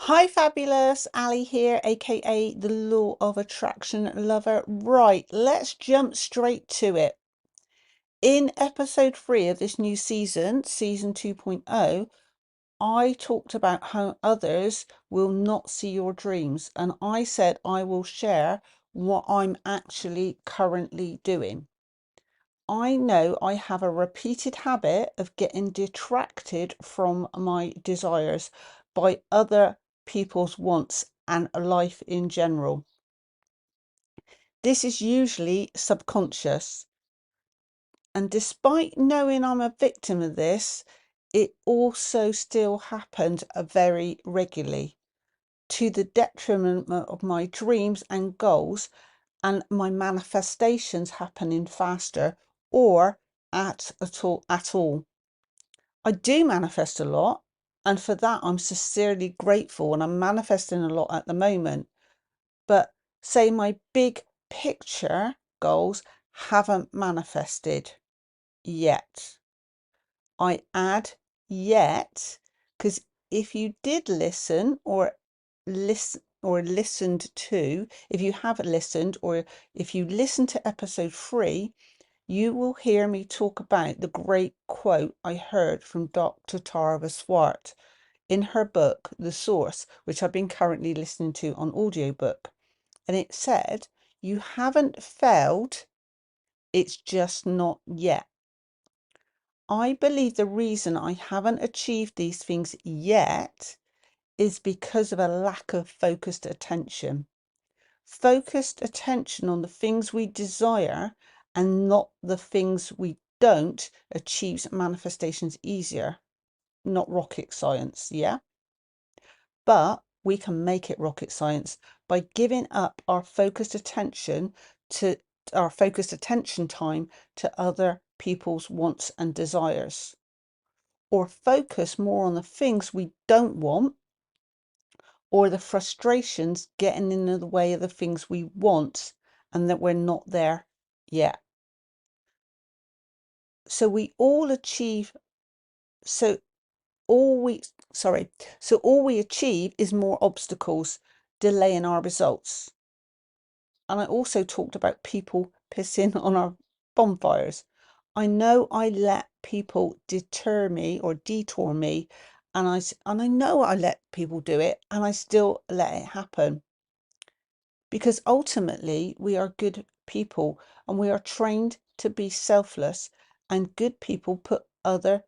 Hi, fabulous. Ali here, aka the Law of Attraction Lover. Right, let's jump straight to it. In episode 3 of this new season, season 2.0, I talked about how others will not see your dreams, and I said I will share what I'm actually currently doing. I know I have a repeated habit of getting detracted from my desires by other people's wants and life in general. This is usually subconscious, and despite knowing I'm a victim of this, it also still happens very regularly to the detriment of my dreams and goals and my manifestations happening faster or at all. I do manifest a lot, and for that I'm sincerely grateful, and I'm manifesting a lot at the moment. But say my big picture goals haven't manifested yet. I add yet because if you did listen or listened to, if you have listened or if you listen to episode 3, you will hear me talk about the great quote I heard from Dr. Tara Swart in her book, The Source, which I've been currently listening to on audiobook. And it said, "You haven't failed, it's just not yet." I believe the reason I haven't achieved these things yet is because of a lack of focused attention. Focused attention on the things we desire and not the things we don't achieves manifestations easier. Not rocket science, yeah? But we can make it rocket science by giving up our focused attention time to other people's wants and desires, or focus more on the things we don't want or the frustrations getting in the way of the things we want and that we're not there yet. So we all achieve, so all we, sorry, so all we achieve is more obstacles, delaying our results. And I also talked about people pissing on our bonfires. I know I let people deter me or detour me, and I know I let people do it, and I still let it happen. Because ultimately we are good people and we are trained to be selfless, and good people put other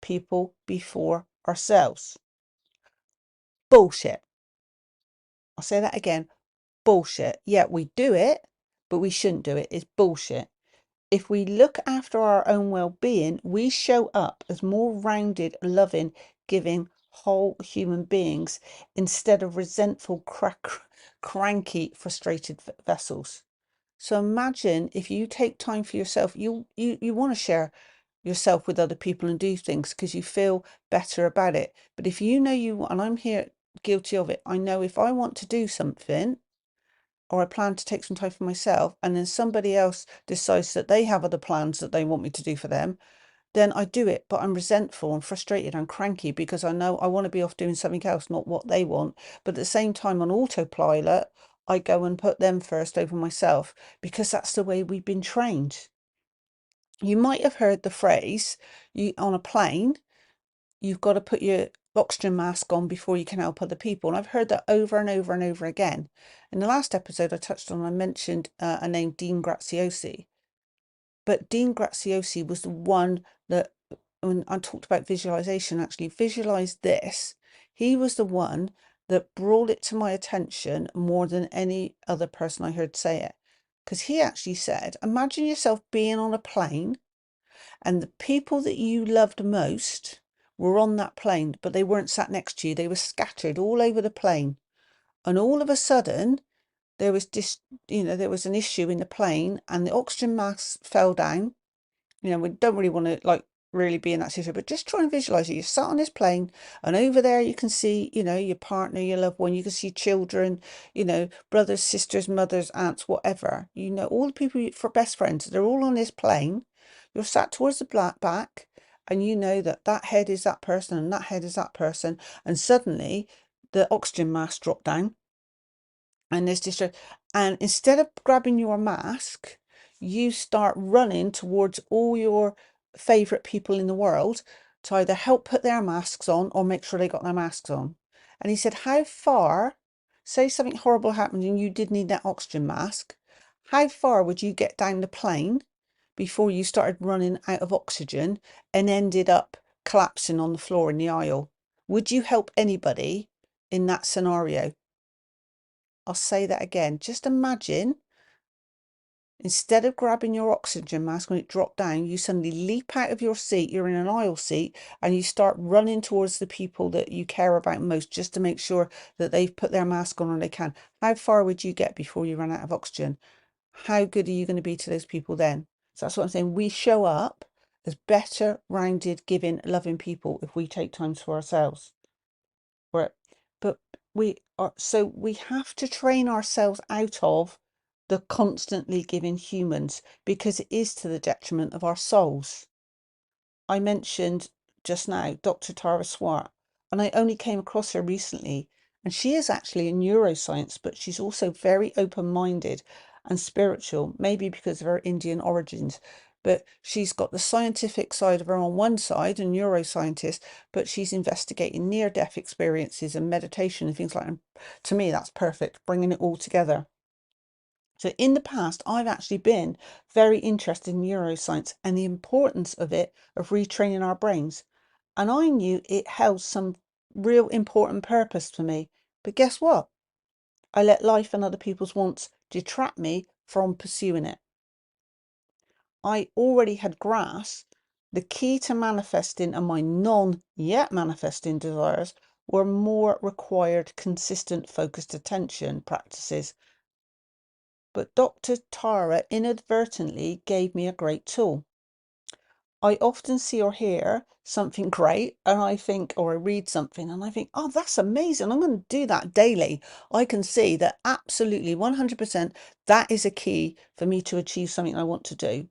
people before ourselves. Bullshit. I'll say that again. Bullshit. Yeah, we do it, but we shouldn't do it. It's bullshit. If we look after our own well-being, we show up as more rounded, loving, giving, whole human beings instead of resentful, cranky, frustrated vessels. So imagine if you take time for yourself, you want to share yourself with other people and do things because you feel better about it. But if you know you, and I'm here guilty of it, I know if I want to do something or I plan to take some time for myself and then somebody else decides that they have other plans that they want me to do for them, then I do it. But I'm resentful and frustrated and cranky because I know I want to be off doing something else, not what they want. But at the same time, on autopilot, I go and put them first over myself because that's the way we've been trained. You might have heard the phrase, you on a plane, you've got to put your oxygen mask on before you can help other people. And I've heard that over and over and over again. In the last episode I mentioned a name, Dean Graziosi. But Dean Graziosi was the one that, when I talked about visualization, actually visualized this. He was the one that brought it to my attention more than any other person I heard say it. Because he actually said, imagine yourself being on a plane and the people that you loved most were on that plane, but they weren't sat next to you. They were scattered all over the plane. And all of a sudden, there was there was an issue in the plane and the oxygen mask fell down. We don't really want to really be in that situation, but just try and visualize it. You're sat on this plane and over there you can see, your partner, your loved one, you can see children, brothers, sisters, mothers, aunts, whatever, all the people for best friends, they're all on this plane. You're sat towards the back and you know that that head is that person and that head is that person. And suddenly the oxygen mask dropped down, and there's distress. And instead of grabbing your mask, you start running towards all your favorite people in the world to either help put their masks on or make sure they got their masks on. And he said, how far, say something horrible happened and you did need that oxygen mask, how far would you get down the plane before you started running out of oxygen and ended up collapsing on the floor in the aisle? Would you help anybody in that scenario? I'll say that again. Just imagine, instead of grabbing your oxygen mask when it dropped down, you suddenly leap out of your seat, you're in an aisle seat, and you start running towards the people that you care about most just to make sure that they've put their mask on or they can. How far would you get before you run out of oxygen? How good are you going to be to those people then? So that's what I'm saying. We show up as better, rounded, giving, loving people if we take time for ourselves. Right. But we have to train ourselves out of the constantly giving humans, because it is to the detriment of our souls. I mentioned just now Dr. Tara Swart, and I only came across her recently, and she is actually in neuroscience, but she's also very open-minded and spiritual, maybe because of her Indian origins. But she's got the scientific side of her on one side, a neuroscientist, but she's investigating near-death experiences and meditation and things like that. And to me, that's perfect, bringing it all together. So in the past, I've actually been very interested in neuroscience and the importance of it, of retraining our brains. And I knew it held some real important purpose for me. But guess what? I let life and other people's wants detract me from pursuing it. I already had grasped the key to manifesting, and my non-yet manifesting desires were more required consistent focused attention practices. But Dr. Tara inadvertently gave me a great tool. I often see or hear something great and I think, or I read something and I think, oh, that's amazing. I'm going to do that daily. I can see that absolutely 100% that is a key for me to achieve something I want to do.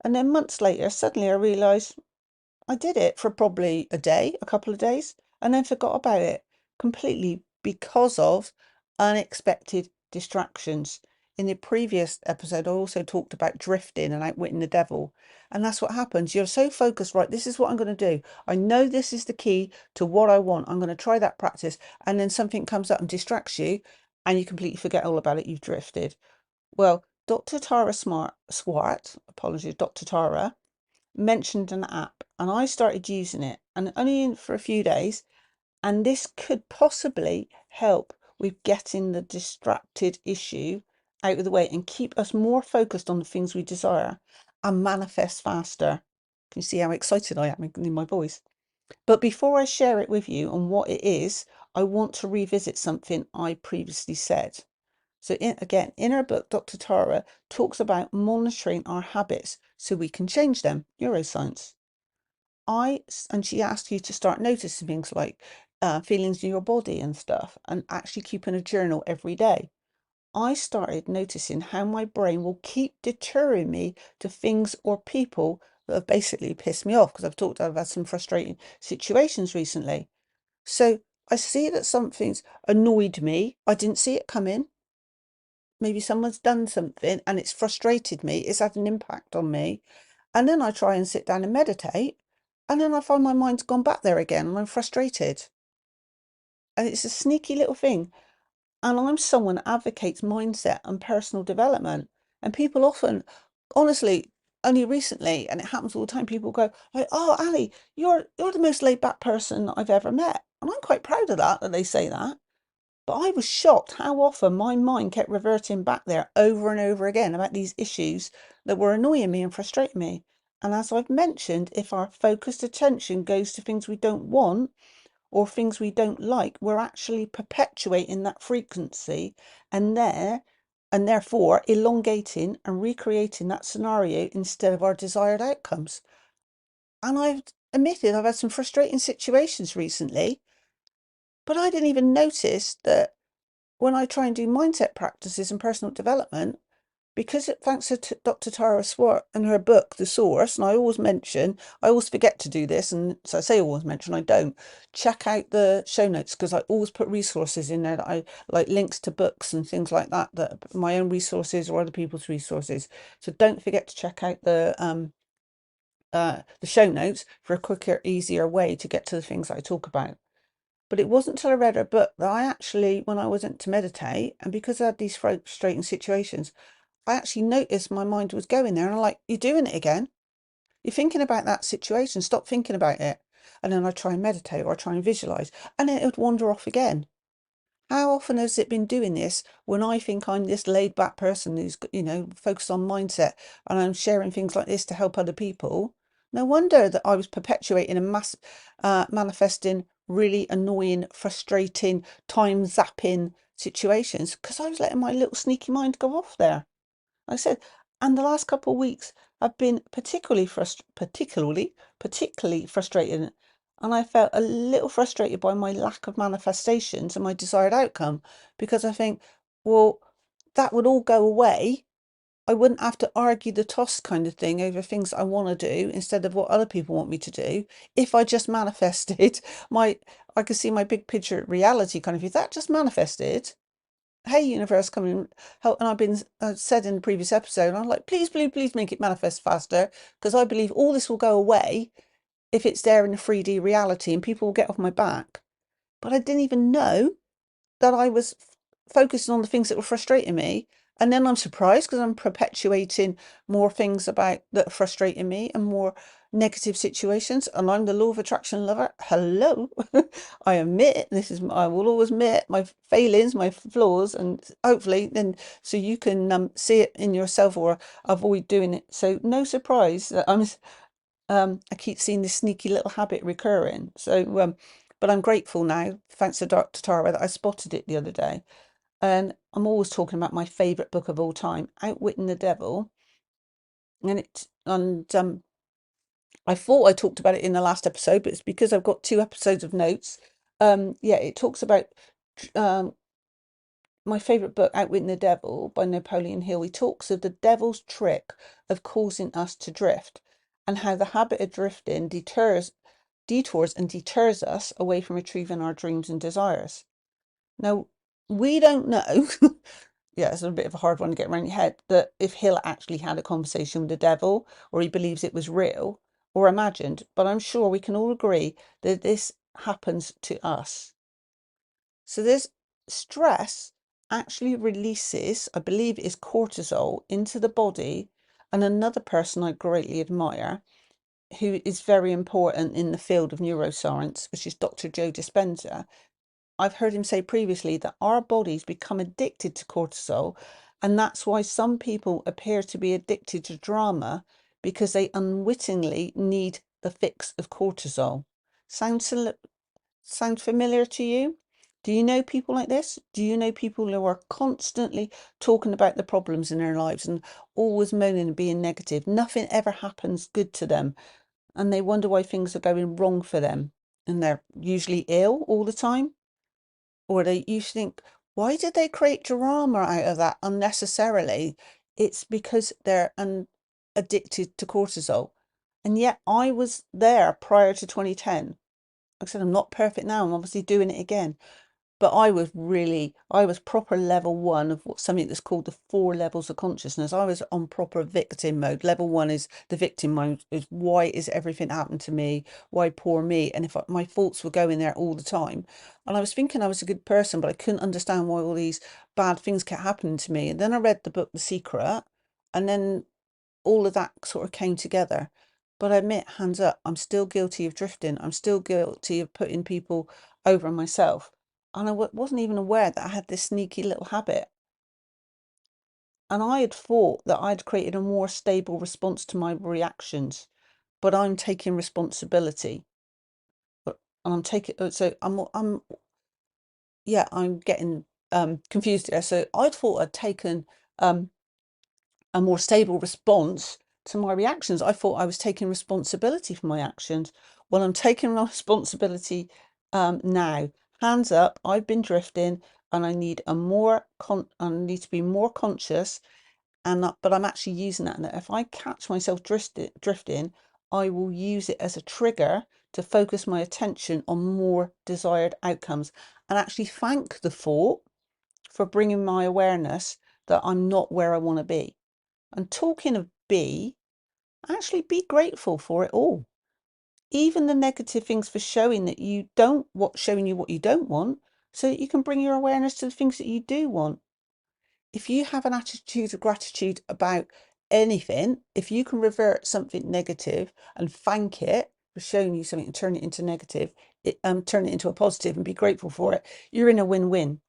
And then months later, suddenly I realise I did it for probably a day, a couple of days, and then forgot about it completely because of unexpected distractions. In the previous episode, I also talked about drifting and outwitting the devil. And that's what happens. You're so focused, right? This is what I'm going to do. I know this is the key to what I want. I'm going to try that practice. And then something comes up and distracts you, and you completely forget all about it. You've drifted. Well, Dr. Tara Swart, apologies, Dr. Tara, mentioned an app and I started using it, and only for a few days, and this could possibly help with getting the distracted issue out of the way and keep us more focused on the things we desire and manifest faster. Can you see how excited I am in my voice? But before I share it with you and what it is, I want to revisit something I previously said. So again, in her book, Dr. Tara talks about monitoring our habits so we can change them, neuroscience. And she asked you to start noticing things like feelings in your body and stuff, and actually keeping a journal every day. I started noticing how my brain will keep deterring me to things or people that have basically pissed me off, because I've had some frustrating situations recently. So I see that something's annoyed me. I didn't see it coming. Maybe someone's done something and it's frustrated me. It's had an impact on me. And then I try and sit down and meditate. And then I find my mind's gone back there again and I'm frustrated. And it's a sneaky little thing. And I'm someone that advocates mindset and personal development. And people often, honestly, only recently, and it happens all the time, people go, like, oh, Ali, you're the most laid back person I've ever met. And I'm quite proud of that they say that. But I was shocked how often my mind kept reverting back there over and over again about these issues that were annoying me and frustrating me. And as I've mentioned, if our focused attention goes to things we don't want or things we don't like, we're actually perpetuating that frequency and therefore elongating and recreating that scenario instead of our desired outcomes. And I've admitted I've had some frustrating situations recently, but I didn't even notice that when I try and do mindset practices and personal development, because thanks to Dr. Tara Swart and her book, The Source, and I always forget to do this, and so I say always mention, I don't, check out the show notes because I always put resources in there that I like, links to books and things like that, that my own resources or other people's resources. So don't forget to check out the show notes for a quicker, easier way to get to the things I talk about. But it wasn't until I read her book that I actually, when I wasn't to meditate, and because I had these frustrating situations, I actually noticed my mind was going there, and I'm like, you're doing it again. You're thinking about that situation. Stop thinking about it. And then I try and meditate or I try and visualize, and then it would wander off again. How often has it been doing this when I think I'm this laid back person who's, focused on mindset, and I'm sharing things like this to help other people? No wonder that I was perpetuating and manifesting really annoying, frustrating, time zapping situations because I was letting my little sneaky mind go off there. I said, and the last couple of weeks have been particularly frustrating, and I felt a little frustrated by my lack of manifestations and my desired outcome because I think, well, that would all go away. I wouldn't have to argue the toss kind of thing over things I want to do instead of what other people want me to do. If I just manifested I could see my big picture reality kind of view. That just manifested. Hey, universe, come and help. And I've been said in the previous episode, I'm like, please, please, please make it manifest faster because I believe all this will go away if it's there in a 3D reality and people will get off my back. But I didn't even know that I was focusing on the things that were frustrating me. And then I'm surprised because I'm perpetuating more things about that are frustrating me and more negative situations. And I'm the law of attraction lover. Hello. I admit I will always admit my failings, my flaws, and hopefully then so you can see it in yourself or avoid doing it. So no surprise that I keep seeing this sneaky little habit recurring. So but I'm grateful now, thanks to Dr. Tara, that I spotted it the other day. And I'm always talking about my favourite book of all time, Outwitting the Devil. And I thought I talked about it in the last episode, but it's because I've got 2 episodes of notes. Yeah, it talks about um, my favourite book, Outwitting the Devil by Napoleon Hill. He talks of the devil's trick of causing us to drift and how the habit of drifting detours and deters us away from achieving our dreams and desires. Now, we don't know, yeah, it's a bit of a hard one to get around your head, that if Hill actually had a conversation with the devil or he believes it was real or imagined, but I'm sure we can all agree that this happens to us. So this stress actually releases, I believe it is cortisol, into the body. And another person I greatly admire, who is very important in the field of neuroscience, which is Dr. Joe Dispenza. I've heard him say previously that our bodies become addicted to cortisol, and that's why some people appear to be addicted to drama because they unwittingly need the fix of cortisol. Sound familiar to you? Do you know people like this? Do you know people who are constantly talking about the problems in their lives and always moaning and being negative? Nothing ever happens good to them, and they wonder why things are going wrong for them, and they're usually ill all the time. Or you think, why did they create drama out of that unnecessarily? It's because they're addicted to cortisol. And yet I was there prior to 2010. Like I said, I'm not perfect now. I'm obviously doing it again. But I was proper level 1 of something that's called the 4 levels of consciousness. I was on proper victim mode. Level 1 is the victim mode, is why is everything happened to me? Why poor me? And if my thoughts were going there all the time. And I was thinking I was a good person, but I couldn't understand why all these bad things kept happening to me. And then I read the book, The Secret, and then all of that sort of came together. But I admit, hands up, I'm still guilty of drifting. I'm still guilty of putting people over myself. And I wasn't even aware that I had this sneaky little habit. And I had thought that I'd created a more stable response to my reactions, but I'm taking responsibility. And I'm taking, so yeah, I'm getting confused here. So I'd thought I'd taken um, a more stable response to my reactions. I thought I was taking responsibility for my actions. Well, I'm taking responsibility now. Hands up, I've been drifting and I need I need to be more conscious but I'm actually using that. And if I catch myself drifting, I will use it as a trigger to focus my attention on more desired outcomes and actually thank the thought for bringing my awareness that I'm not where I want to be. And talking of actually be grateful for it all. Even the negative things for showing that you don't showing you what you don't want, so that you can bring your awareness to the things that you do want. If you have an attitude of gratitude about anything, if you can revert something negative and thank it for showing you something and turn it into negative, turn it into a positive and be grateful for it, you're in a win-win.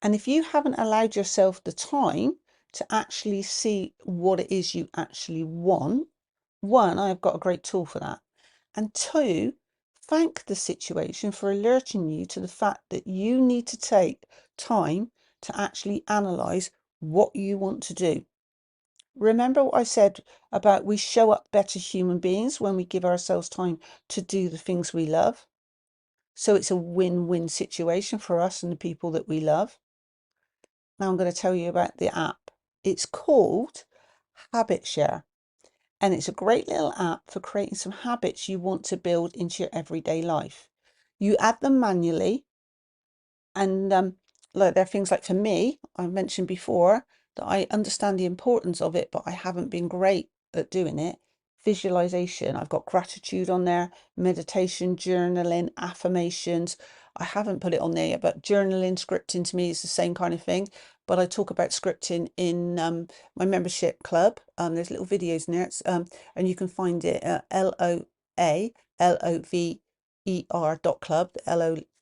And if you haven't allowed yourself the time to actually see what it is you actually want, one, I've got a great tool for that. And two, thank the situation for alerting you to the fact that you need to take time to actually analyze what you want to do. Remember what I said about we show up better human beings when we give ourselves time to do the things we love. So it's a win-win situation for us and the people that we love. Now I'm going to tell you about the app. It's called Habit Share. And it's a great little app for creating some habits you want to build into your everyday life. You add them manually. And like there are things like, for me, I mentioned before that I understand the importance of it, but I haven't been great at doing it. Visualization, I've got gratitude on there, meditation, journaling, affirmations. I haven't put it on there yet, but journaling, scripting to me is the same kind of thing. But I talk about scripting in my membership club. There's little videos in there, and you can find it at LOALOVER.club,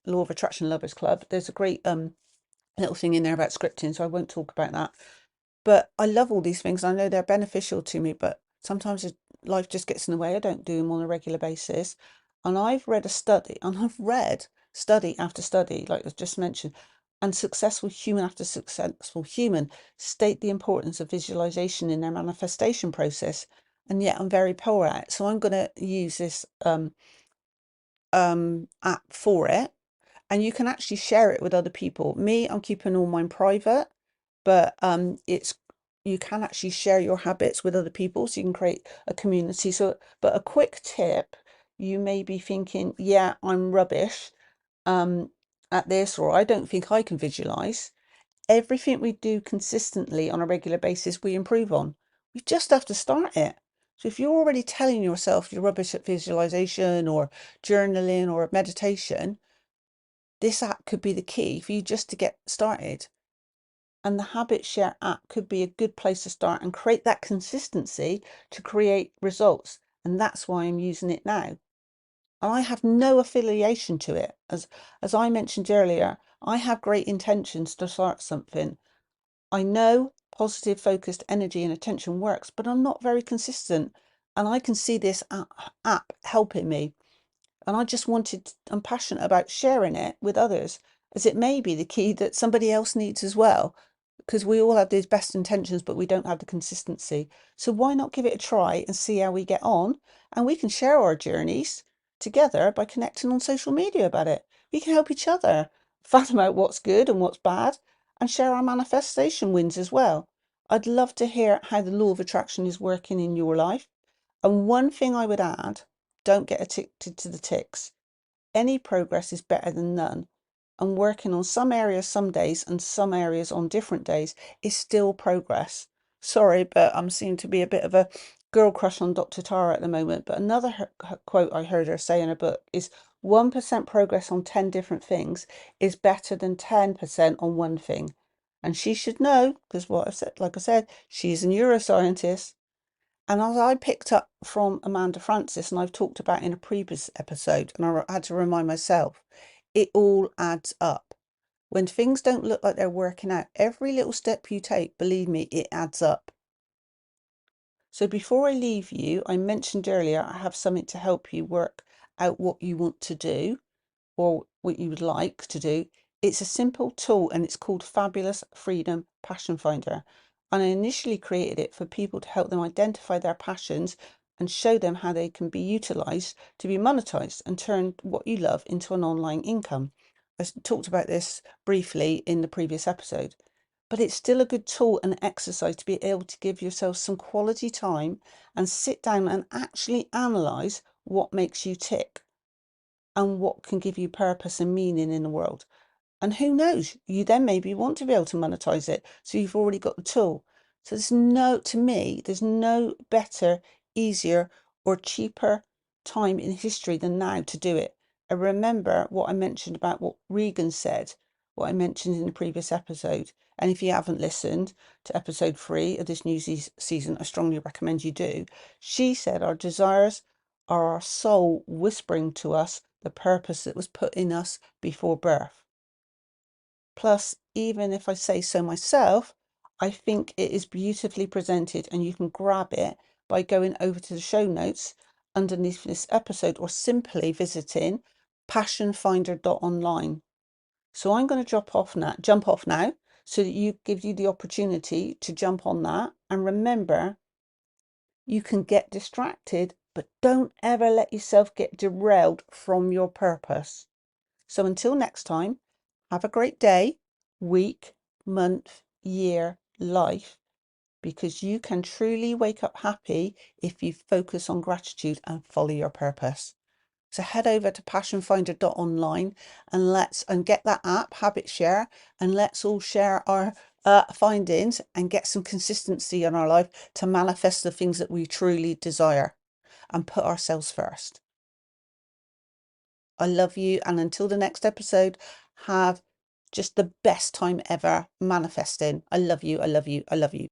Law of Attraction Lovers Club. There's a great little thing in there about scripting, so I won't talk about that. But I love all these things. I know they're beneficial to me, but sometimes life just gets in the way. I don't do them on a regular basis. And I've read study after study, like I just mentioned, and successful human after successful human state the importance of visualization in their manifestation process. And yet I'm very poor at it. So I'm going to use this app for it, and you can actually share it with other people. Me, I'm keeping all mine private, but it's you can actually share your habits with other people, so you can create a community. So, but a quick tip, you may be thinking, yeah, I'm rubbish at this, or I don't think I can visualize. Everything we do consistently on a regular basis, we improve on. We just have to start it. So if you're already telling yourself you're rubbish at visualization or journaling or meditation, this app could be the key for you just to get started. And the Habit Share app could be a good place to start and create that consistency to create results. And that's why I'm using it now. And I have no affiliation to it. As I mentioned earlier, I have great intentions to start something. I know positive focused energy and attention works, but I'm not very consistent. And I can see this app helping me. And I'm passionate about sharing it with others, as it may be the key that somebody else needs as well, because we all have these best intentions, but we don't have the consistency. So why not give it a try and see how we get on? And we can share our journeys together by connecting on social media about it. We can help each other fathom out what's good and what's bad and share our manifestation wins as well. I'd love to hear how the law of attraction is working in your life. And one thing I would add, don't get addicted to the ticks. Any progress is better than none. And working on some areas some days and some areas on different days is still progress. Sorry, but I'm seeming to be a bit of a girl crush on Dr. Tara at the moment. But another quote I heard her say in a book is 1% progress on 10 different things is better than 10% on one thing. And she should know, because what I've said, like I said, she's a neuroscientist. And as I picked up from Amanda Francis, and I've talked about in a previous episode, and I had to remind myself, it all adds up. When things don't look like they're working out, every little step you take, believe me, it adds up. So before I leave you, I mentioned earlier I have something to help you work out what you want to do or what you would like to do. It's a simple tool and it's called Fabulous Freedom Passion Finder. And I initially created it for people to help them identify their passions and show them how they can be utilized to be monetized and turn what you love into an online income. I talked about this briefly in the previous episode. but it's still a good tool and exercise to be able to give yourself some quality time and sit down and actually analyze what makes you tick and what can give you purpose and meaning in the world. And who knows, you then maybe want to be able to monetize it. So you've already got the tool. So to me, there's no better, easier, or cheaper time in history than now to do it. And remember what I mentioned about what Regan said, what I mentioned in the previous episode. And if you haven't listened to episode 3 of this new season, I strongly recommend you do. She said our desires are our soul whispering to us the purpose that was put in us before birth. Plus, even if I say so myself, I think it is beautifully presented and you can grab it by going over to the show notes underneath this episode or simply visiting passionfinder.online. So I'm going to jump off now so that you give you the opportunity to jump on that. And remember, you can get distracted, but don't ever let yourself get derailed from your purpose. So until next time, have a great day, week, month, year, life, because you can truly wake up happy if you focus on gratitude and follow your purpose. So head over to passionfinder.online and get that app, Habit Share, and let's all share our findings and get some consistency in our life to manifest the things that we truly desire and put ourselves first. I love you. And until the next episode, have just the best time ever manifesting. I love you. I love you. I love you.